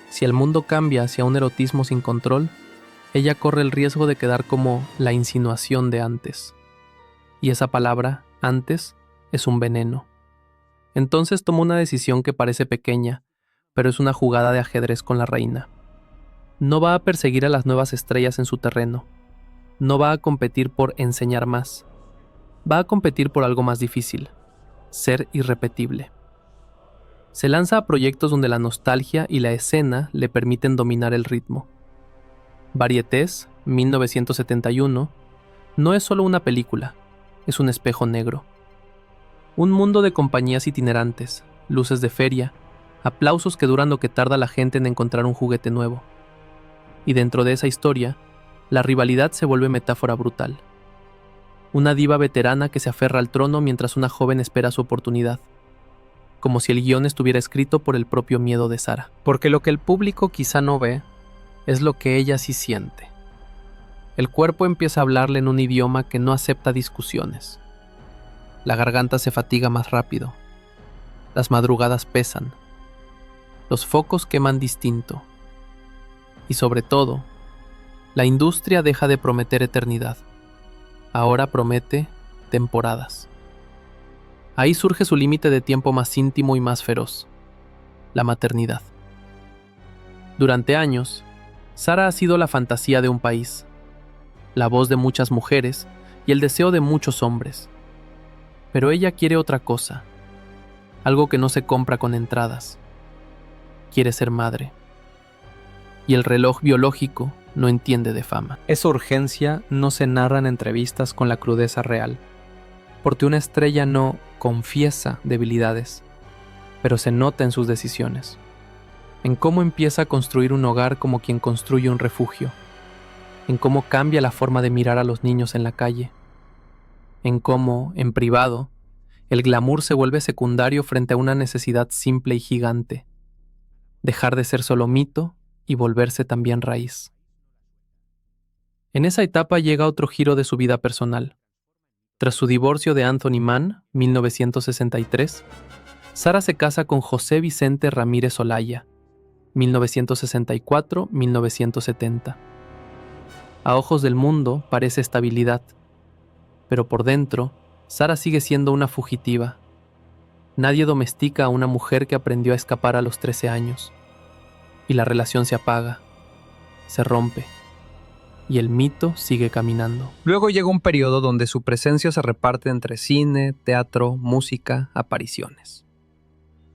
Si el mundo cambia hacia un erotismo sin control, ella corre el riesgo de quedar como la insinuación de antes. Y esa palabra, antes, es un veneno. Entonces toma una decisión que parece pequeña, pero es una jugada de ajedrez con la reina. No va a perseguir a las nuevas estrellas en su terreno. No va a competir por enseñar más. Va a competir por algo más difícil: ser irrepetible. Se lanza a proyectos donde la nostalgia y la escena le permiten dominar el ritmo. Varietés, 1971, no es solo una película, es un espejo negro. Un mundo de compañías itinerantes, luces de feria, aplausos que duran lo que tarda la gente en encontrar un juguete nuevo. Y dentro de esa historia, la rivalidad se vuelve metáfora brutal. Una diva veterana que se aferra al trono mientras una joven espera su oportunidad. Como si el guión estuviera escrito por el propio miedo de Sara. Porque lo que el público quizá no ve, es lo que ella sí siente. El cuerpo empieza a hablarle en un idioma que no acepta discusiones. La garganta se fatiga más rápido. Las madrugadas pesan. Los focos queman distinto. Y sobre todo, la industria deja de prometer eternidad. Ahora promete temporadas. Ahí surge su límite de tiempo más íntimo y más feroz: la maternidad. Durante años, Sara ha sido la fantasía de un país, la voz de muchas mujeres y el deseo de muchos hombres. Pero ella quiere otra cosa, algo que no se compra con entradas. Quiere ser madre. Y el reloj biológico no entiende de fama. Esa urgencia no se narra en entrevistas con la crudeza real, porque una estrella no confiesa debilidades, pero se nota en sus decisiones, en cómo empieza a construir un hogar como quien construye un refugio, en cómo cambia la forma de mirar a los niños en la calle, en cómo, en privado, el glamour se vuelve secundario frente a una necesidad simple y gigante: dejar de ser solo mito y volverse también raíz. En esa etapa llega otro giro de su vida personal. Tras su divorcio de Anthony Mann, 1963, Sara se casa con José Vicente Ramírez Olaya, 1964-1970. A ojos del mundo parece estabilidad, pero por dentro, Sara sigue siendo una fugitiva. Nadie domestica a una mujer que aprendió a escapar a los 13 años. Y la relación se apaga, se rompe, y el mito sigue caminando. Luego llega un periodo donde su presencia se reparte entre cine, teatro, música, apariciones.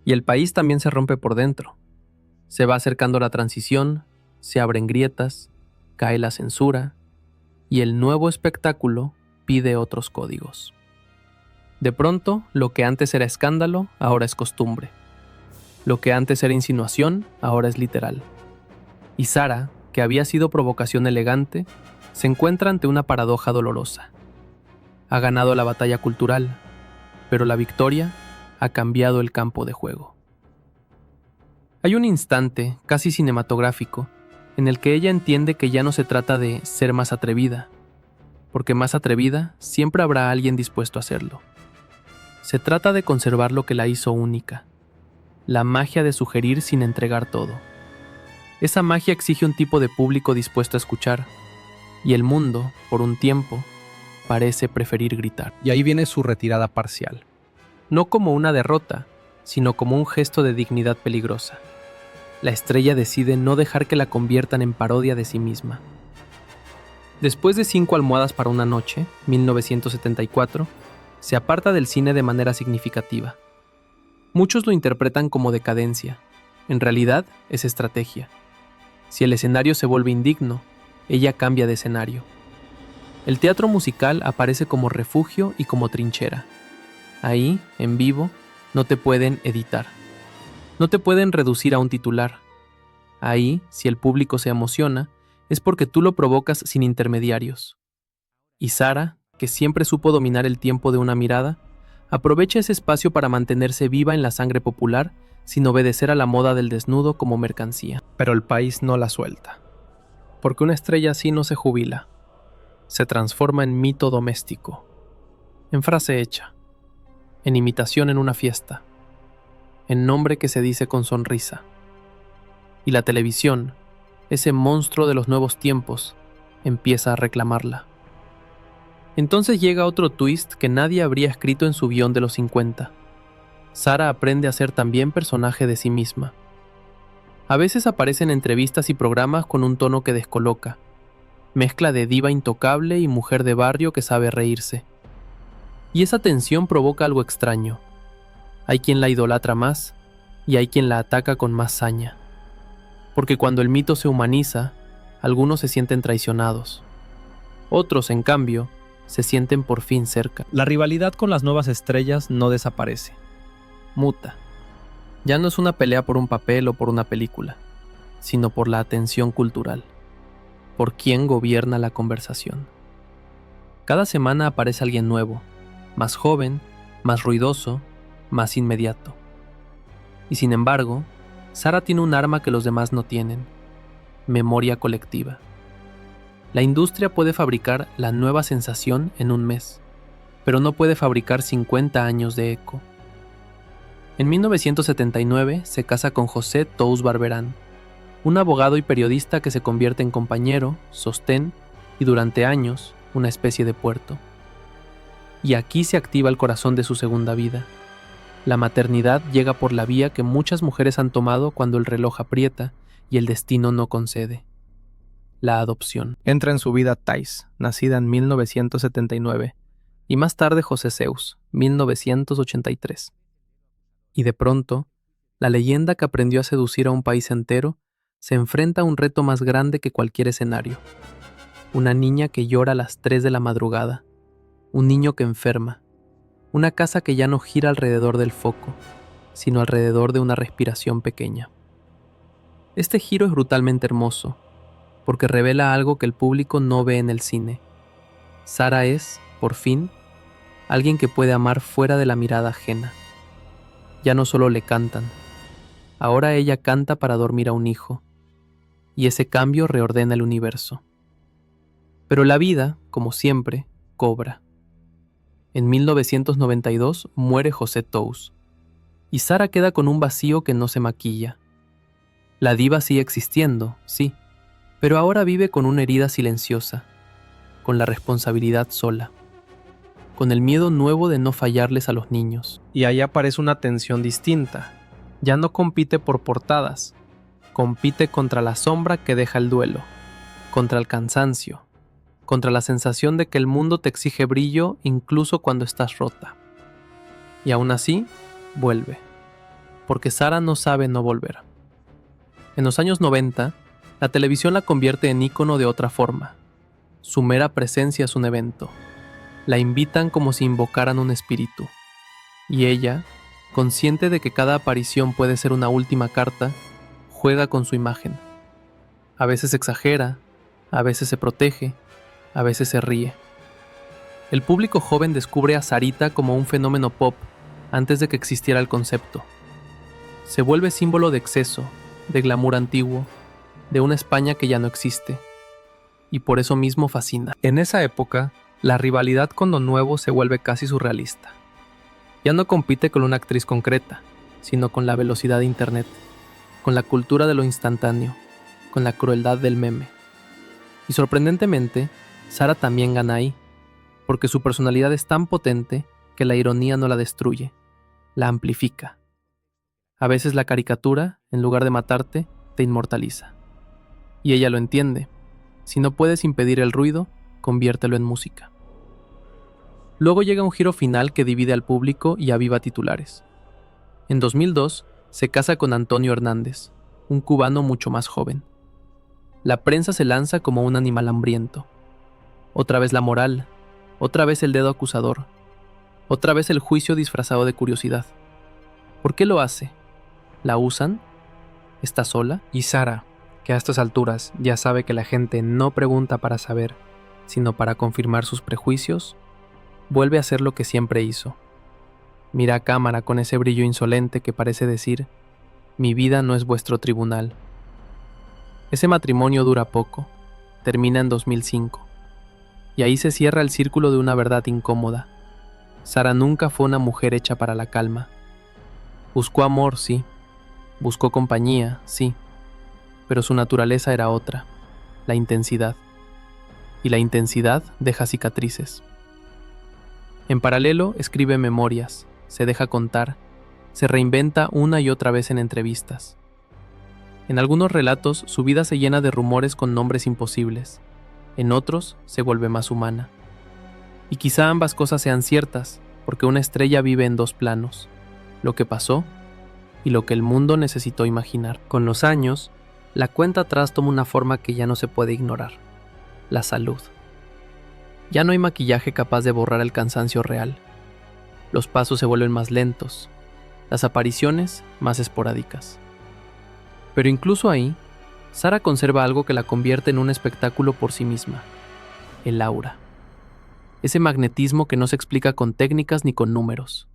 Y el país también se rompe por dentro. Se va acercando la transición, se abren grietas, cae la censura, y el nuevo espectáculo pide otros códigos. De pronto, lo que antes era escándalo, ahora es costumbre. Lo que antes era insinuación, ahora es literal. Y Sara, que había sido provocación elegante, se encuentra ante una paradoja dolorosa. Ha ganado la batalla cultural, pero la victoria ha cambiado el campo de juego. Hay un instante, casi cinematográfico, en el que ella entiende que ya no se trata de ser más atrevida, porque más atrevida siempre habrá alguien dispuesto a hacerlo. Se trata de conservar lo que la hizo única, la magia de sugerir sin entregar todo. Esa magia exige un tipo de público dispuesto a escuchar, y el mundo, por un tiempo, parece preferir gritar. Y ahí viene su retirada parcial. No como una derrota, sino como un gesto de dignidad peligrosa. La estrella decide no dejar que la conviertan en parodia de sí misma. Después de 5 almohadas para una noche, 1974, se aparta del cine de manera significativa. Muchos lo interpretan como decadencia. En realidad, es estrategia. Si el escenario se vuelve indigno, ella cambia de escenario. El teatro musical aparece como refugio y como trinchera. Ahí, en vivo, no te pueden editar. No te pueden reducir a un titular. Ahí, si el público se emociona, es porque tú lo provocas sin intermediarios. Y Sara, que siempre supo dominar el tiempo de una mirada, aprovecha ese espacio para mantenerse viva en la sangre popular sin obedecer a la moda del desnudo como mercancía. Pero el país no la suelta. Porque una estrella así no se jubila. Se transforma en mito doméstico, en frase hecha, en imitación en una fiesta, en nombre que se dice con sonrisa. Y la televisión, ese monstruo de los nuevos tiempos, empieza a reclamarla. Entonces llega otro twist que nadie habría escrito en su guión de los 50. Sara aprende a ser también personaje de sí misma. A veces aparece en entrevistas y programas con un tono que descoloca, mezcla de diva intocable y mujer de barrio que sabe reírse. Y esa tensión provoca algo extraño. Hay quien la idolatra más y hay quien la ataca con más saña. Porque cuando el mito se humaniza, algunos se sienten traicionados. Otros, en cambio, se sienten por fin cerca. La rivalidad con las nuevas estrellas no desaparece. Muta. Ya no es una pelea por un papel o por una película, sino por la atención cultural, por quién gobierna la conversación. Cada semana aparece alguien nuevo, más joven, más ruidoso, más inmediato. Y sin embargo, Sara tiene un arma que los demás no tienen: memoria colectiva. La industria puede fabricar la nueva sensación en un mes, pero no puede fabricar 50 años de eco. En 1979 se casa con José Tous Barberán, un abogado y periodista que se convierte en compañero, sostén y durante años una especie de puerto. Y aquí se activa el corazón de su segunda vida. La maternidad llega por la vía que muchas mujeres han tomado cuando el reloj aprieta y el destino no concede. La adopción. Entra en su vida Thais, nacida en 1979, y más tarde José Zeus, 1983. Y de pronto, la leyenda que aprendió a seducir a un país entero se enfrenta a un reto más grande que cualquier escenario. Una niña que llora a las 3 de la madrugada, un niño que enferma, una casa que ya no gira alrededor del foco, sino alrededor de una respiración pequeña. Este giro es brutalmente hermoso, porque revela algo que el público no ve en el cine. Sara es, por fin, alguien que puede amar fuera de la mirada ajena. Ya no solo le cantan, ahora ella canta para dormir a un hijo, y ese cambio reordena el universo. Pero la vida, como siempre, cobra. En 1992 muere José Tous, y Sara queda con un vacío que no se maquilla. La diva sigue existiendo, sí, pero ahora vive con una herida silenciosa, con la responsabilidad sola, con el miedo nuevo de no fallarles a los niños. Y ahí aparece una tensión distinta. Ya no compite por portadas, compite contra la sombra que deja el duelo, contra el cansancio, contra la sensación de que el mundo te exige brillo incluso cuando estás rota. Y aún así, vuelve, porque Sara no sabe no volver. En los años 90, la televisión la convierte en ícono de otra forma. Su mera presencia es un evento. La invitan como si invocaran un espíritu. Y ella, consciente de que cada aparición puede ser una última carta, juega con su imagen. A veces exagera, a veces se protege, a veces se ríe. El público joven descubre a Sarita como un fenómeno pop antes de que existiera el concepto. Se vuelve símbolo de exceso, de glamour antiguo, de una España que ya no existe. Y por eso mismo fascina. En esa época, la rivalidad con lo nuevo se vuelve casi surrealista. Ya no compite con una actriz concreta, sino con la velocidad de Internet, con la cultura de lo instantáneo, con la crueldad del meme. Y sorprendentemente, Sara también gana ahí, porque su personalidad es tan potente que la ironía no la destruye, la amplifica. A veces la caricatura, en lugar de matarte, te inmortaliza. Y ella lo entiende. Si no puedes impedir el ruido, conviértelo en música. Luego llega un giro final que divide al público y aviva titulares. En 2002, se casa con Antonio Hernández, un cubano mucho más joven. La prensa se lanza como un animal hambriento. Otra vez la moral, otra vez el dedo acusador, otra vez el juicio disfrazado de curiosidad. ¿Por qué lo hace? ¿La usan? ¿Está sola? Y Sara, que a estas alturas ya sabe que la gente no pregunta para saber, sino para confirmar sus prejuicios, vuelve a hacer lo que siempre hizo. Mira a cámara con ese brillo insolente que parece decir: mi vida no es vuestro tribunal. Ese matrimonio dura poco, termina en 2005, y ahí se cierra el círculo de una verdad incómoda. Sara nunca fue una mujer hecha para la calma. Buscó amor, sí, buscó compañía, sí, pero su naturaleza era otra, la intensidad. Y la intensidad deja cicatrices. En paralelo, escribe memorias, se deja contar, se reinventa una y otra vez en entrevistas. En algunos relatos, su vida se llena de rumores con nombres imposibles. En otros, se vuelve más humana. Y quizá ambas cosas sean ciertas, porque una estrella vive en dos planos: lo que pasó y lo que el mundo necesitó imaginar. Con los años, la cuenta atrás toma una forma que ya no se puede ignorar: la salud. Ya no hay maquillaje capaz de borrar el cansancio real. Los pasos se vuelven más lentos, las apariciones más esporádicas. Pero incluso ahí, Sara conserva algo que la convierte en un espectáculo por sí misma: el aura. Ese magnetismo que no se explica con técnicas ni con números.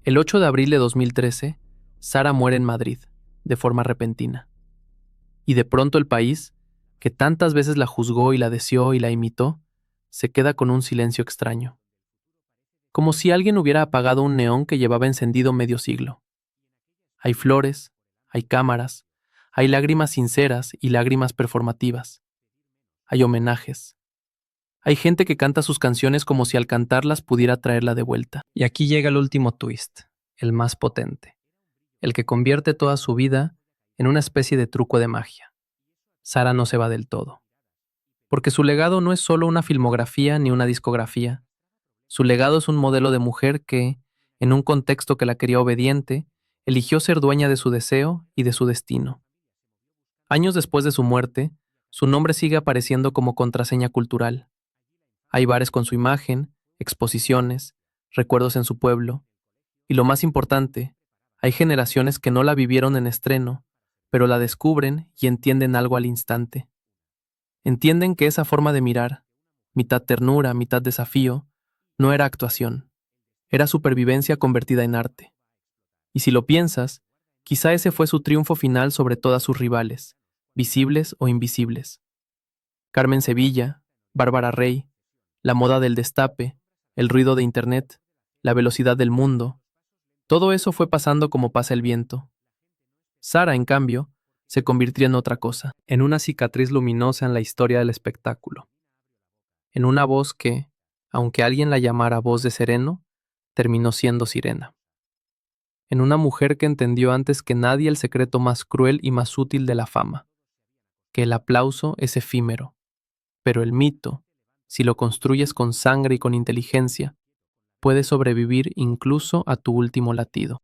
El 8 de abril de 2013, Sara muere en Madrid, de forma repentina. Y de pronto el país, que tantas veces la juzgó y la deseó y la imitó, se queda con un silencio extraño. Como si alguien hubiera apagado un neón que llevaba encendido medio siglo. Hay flores, hay cámaras, hay lágrimas sinceras y lágrimas performativas. Hay homenajes. Hay gente que canta sus canciones como si al cantarlas pudiera traerla de vuelta. Y aquí llega el último twist, el más potente, el que convierte toda su vida en una especie de truco de magia. Sara no se va del todo, porque su legado no es solo una filmografía ni una discografía. Su legado es un modelo de mujer que, en un contexto que la quería obediente, eligió ser dueña de su deseo y de su destino. Años después de su muerte, su nombre sigue apareciendo como contraseña cultural. Hay bares con su imagen, exposiciones, recuerdos en su pueblo, y lo más importante, hay generaciones que no la vivieron en estreno, pero la descubren y entienden algo al instante. Entienden que esa forma de mirar, mitad ternura, mitad desafío, no era actuación, era supervivencia convertida en arte. Y si lo piensas, quizá ese fue su triunfo final sobre todas sus rivales, visibles o invisibles. Carmen Sevilla, Bárbara Rey, la moda del destape, el ruido de Internet, la velocidad del mundo, todo eso fue pasando como pasa el viento. Sara, en cambio, se convirtió en otra cosa, en una cicatriz luminosa en la historia del espectáculo, en una voz que, aunque alguien la llamara voz de sereno, terminó siendo sirena. En una mujer que entendió antes que nadie el secreto más cruel y más útil de la fama, que el aplauso es efímero, pero el mito, si lo construyes con sangre y con inteligencia, puede sobrevivir incluso a tu último latido.